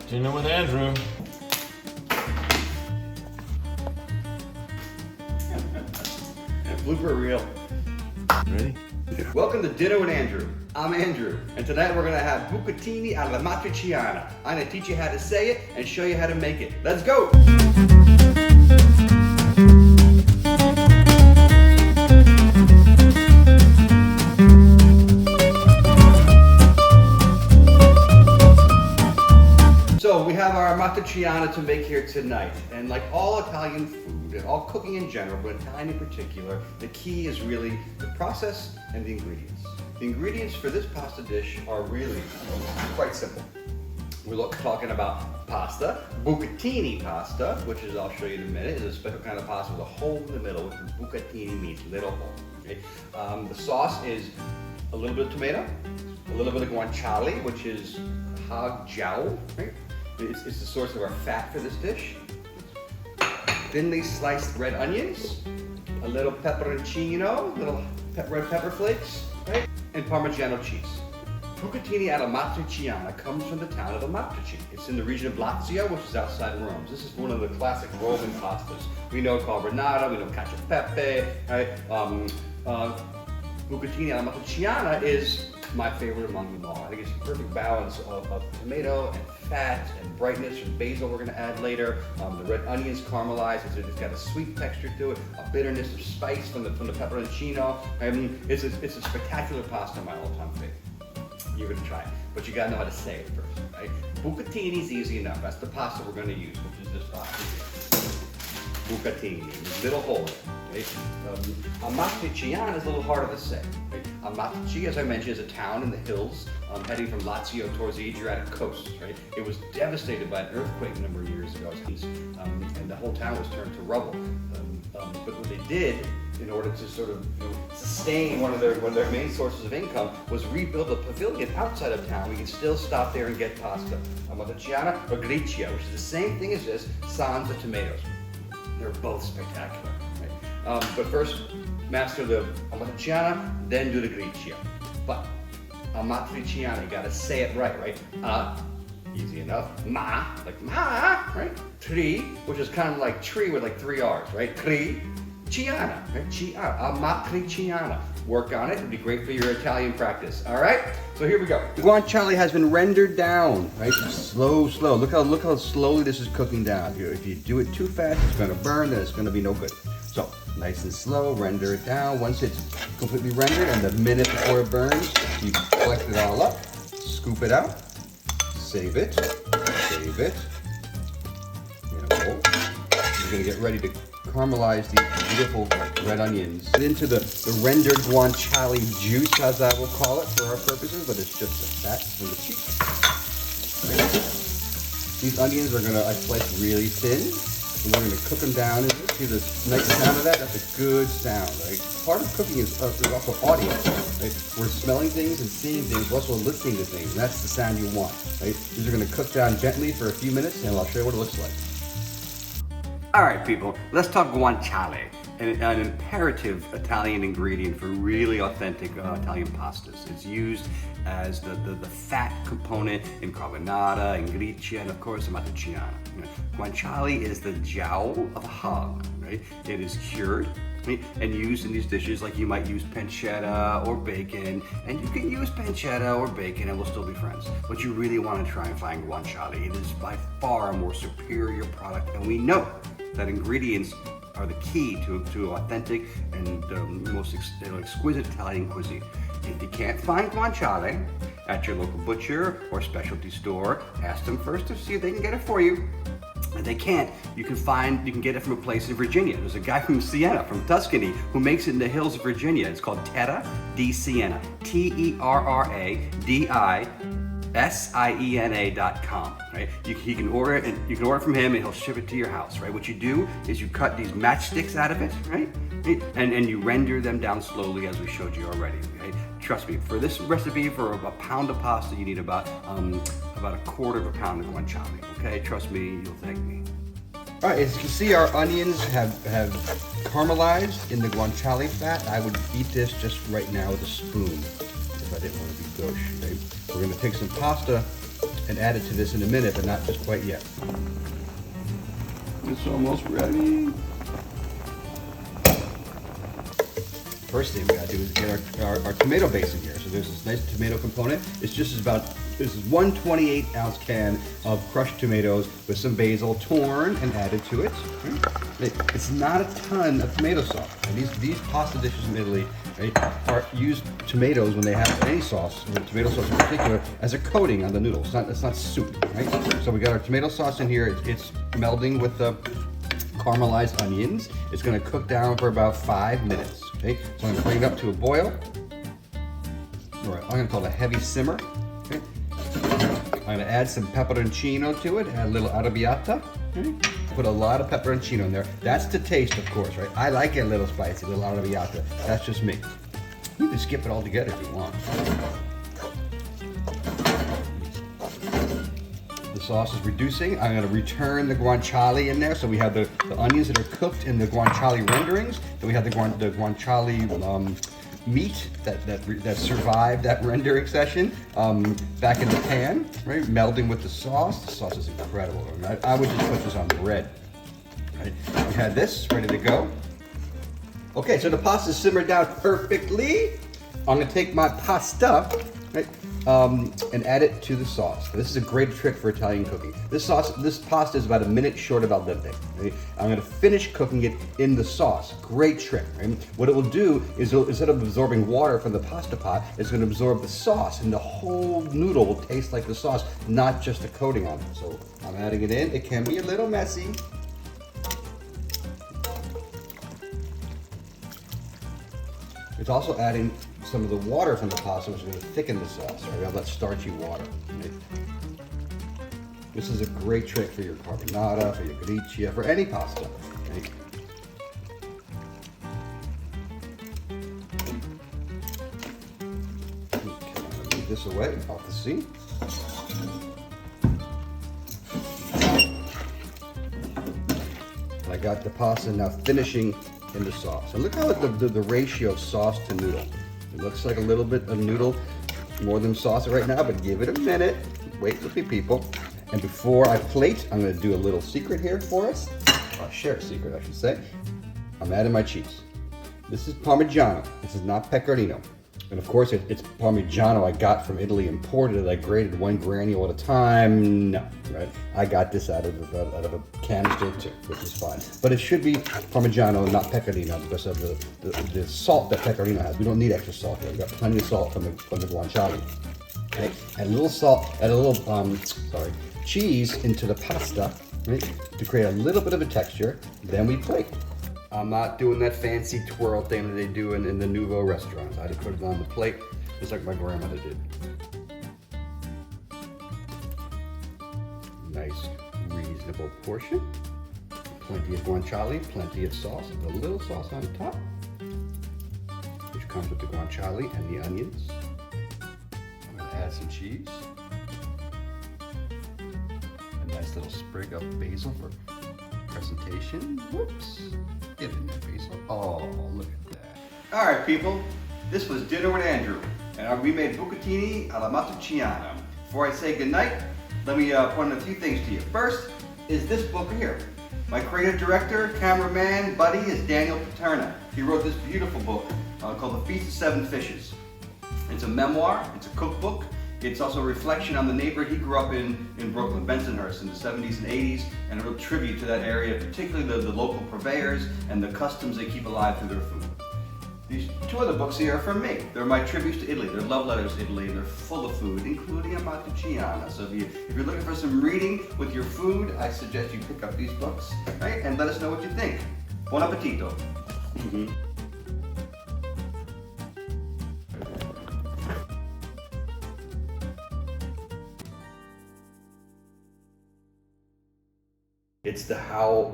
Dinner with Andrew. Blooper reel. Ready? Welcome to Dinner with Andrew. I'm Andrew, and tonight we're gonna have bucatini alla matriciana. I'm gonna teach you how to say it and show you how to make it. Let's go! So we have our matriciana to make here tonight, and like all Italian food and all cooking in general, but Italian in particular, the key is really the process and the ingredients. The ingredients for this pasta dish are really quite simple. We're talking about pasta, bucatini pasta, which is, I'll show you in a minute, is a special kind of pasta with a hole in the middle, which is bucatini means little hole. Okay? The sauce is a little bit of tomato, a little bit of guanciale, which is hog jowl, right? It's the source of our fat for this dish. Thinly sliced red onions, a little pepperoncino, little red pepper flakes, right? And parmigiano cheese. Bucatini alla matriciana comes from the town of Amatrici. It's in the region of Lazio, which is outside Rome. This is one of the classic Roman pastas. We know carbonara, we know cacio e pepe, right? Bucatini alla matriciana is my favorite among them all. I think it's the perfect balance of tomato and fat and brightness and basil we're going to add later. The red onions caramelized, it's got a sweet texture to it, a bitterness of spice from the pepperoncino. I mean, it's a spectacular pasta, my all-time favorite. You're going to try it, but you got to know how to say it first, right? Bucatini is easy enough. That's the pasta we're going to use, which is this pasta here. Bucatini, little hole. Right? Amatriciana is a little harder to say. Right? Amatrici, as I mentioned, is a town in the hills heading from Lazio towards the Adriatic coast. Right? It was devastated by an earthquake a number of years ago, and the whole town was turned to rubble. But what they did, in order to sort of sustain one of their main sources of income, was rebuild a pavilion outside of town. We can still stop there and get pasta. Amatriciana or gricia, which is the same thing as this, sans the tomatoes. They're both spectacular. Right? But first, master the amatriciana, then do the gricia. But amatriciana, you gotta say it right? Easy enough. Ma, like ma, right? Tri, which is kind of like tree with like 3 R's, right? Tri, ciana, right? Ciana, amatriciana. Work on it, it'd be great for your Italian practice. All right, so here we go. The guanciale has been rendered down, right? Slow. Look how slowly this is cooking down. If you do it too fast, it's gonna burn, then it's gonna be no good. So, nice and slow, render it down. Once it's completely rendered, and the minute before it burns, you collect it all up, scoop it out, save it. In a bowl. You're gonna get ready to caramelize these beautiful red onions into the rendered guanciale juice, as I will call it for our purposes, but it's just the fat from the cheek. Right. These onions I slice really thin, and we're going to cook them down. See the nice sound of that? That's a good sound, right? Part of cooking is also audio, right? We're smelling things and seeing things, we're also listening to things, and that's the sound you want, right? These are going to cook down gently for a few minutes, and I'll show you what it looks like. All right, people, let's talk guanciale, an imperative Italian ingredient for really authentic Italian pastas. It's used as the fat component in carbonara, in gricia, and of course, amatriciana. Guanciale is the jowl of a hog, right? It is cured, right, and used in these dishes like you might use pancetta or bacon, and you can use pancetta or bacon and we'll still be friends. But you really want to try and find guanciale. It is by far a more superior product, and we know that ingredients are the key to authentic and most exquisite Italian cuisine. If you can't find guanciale at your local butcher or specialty store, ask them first to see if they can get it for you. If they can't, you can get it from a place in Virginia. There's a guy from Siena, from Tuscany, who makes it in the hills of Virginia. It's called Terra di Siena, TerraDiSiena.com, right? You can order it, and you can order from him, and he'll ship it to your house, right? What you do is you cut these matchsticks out of it, right? And you render them down slowly, as we showed you already. Right? Trust me, for this recipe, for a pound of pasta, you need about a quarter of a pound of guanciale. Okay, trust me, you'll thank me. All right, as you can see, our onions have caramelized in the guanciale fat. I would eat this just right now with a spoon if I didn't want to be gauche. Okay? We're going to take some pasta and add it to this in a minute, but not just quite yet. It's almost ready. First thing we gotta do is get our tomato base in here. So there's this nice tomato component. This is 1 ounce can of crushed tomatoes with some basil torn and added to it. It's not a ton of tomato sauce. And these pasta dishes in Italy use tomatoes when they have any sauce, tomato sauce in particular, as a coating on the noodles. It's not soup, right? So we got our tomato sauce in here. It's melding with the caramelized onions. It's gonna cook down for about 5 minutes. Okay, so I'm gonna bring it up to a boil. All right, I'm gonna call it a heavy simmer. Okay. I'm gonna add some peperoncino to it, add a little arrabbiata. Okay. Put a lot of peperoncino in there. That's to taste, of course, right? I like it a little spicy, a little arrabbiata. That's just me. You can skip it all together if you want. The sauce is reducing. I'm gonna return the guanciale in there. So we have the onions that are cooked in the guanciale renderings. Then we have the guanciale meat that survived that rendering session back in the pan, right? Melding with the sauce. The sauce is incredible. I would just put this on bread. Right? We had this ready to go. Okay, so the pasta simmered down perfectly. I'm gonna take my pasta, right, and add it to the sauce. This is a great trick for Italian cooking. This pasta is about a minute short of al dente. Right? I'm gonna finish cooking it in the sauce. Great trick. Right? What it will do is instead of absorbing water from the pasta pot, it's gonna absorb the sauce, and the whole noodle will taste like the sauce, not just a coating on it. So I'm adding it in. It can be a little messy. It's also adding some of the water from the pasta, which is going to thicken the sauce. Right? We have that starchy water. Right? This is a great trick for your carbonara, for your gricia, for any pasta. Right? Okay, move this away off the seat. I got the pasta now finishing in the sauce. And look how the ratio of sauce to noodle. It looks like a little bit of noodle, more than sauce right now, but give it a minute. Wait with me, people. And before I plate, I'm gonna do a little secret here for us. Or share a secret, I should say. I'm adding my cheese. This is parmigiano. This is not pecorino. And of course, it's parmigiano I got from Italy, imported. I grated 1 granule at a time. No, right? I got this out of a canister too, which is fine. But it should be parmigiano, not pecorino, because of the salt that pecorino has. We don't need extra salt here. We've got plenty of salt from the guanciale. Okay, add a little salt, add a little cheese into the pasta, right, to create a little bit of a texture. Then we plate. I'm not doing that fancy twirl thing that they do in the nouveau restaurants. I just put it on the plate, just like my grandmother did. Nice, reasonable portion. Plenty of guanciale, plenty of sauce, a little sauce on top, which comes with the guanciale and the onions. I'm gonna add some cheese. A nice little sprig of basil for presentation. Whoops. Get in there, basil. Oh, look at that. All right, people. This was Dinner with Andrew, and we made bucatini alla matriciana. Before I say goodnight, let me point out a few things to you. First is this book here. My creative director, cameraman, buddy is Daniel Paterna. He wrote this beautiful book called The Feast of 7 Fishes. It's a memoir, it's a cookbook. It's also a reflection on the neighborhood he grew up in Brooklyn, Bensonhurst, in the 70s and 80s, and a real tribute to that area, particularly the local purveyors and the customs they keep alive through their food. These 2 other books here are from me. They're my tributes to Italy. They're love letters to Italy, and they're full of food, including a matriciana. So if you're looking for some reading with your food, I suggest you pick up these books, right? And let us know what you think. Buon appetito. It's the howl,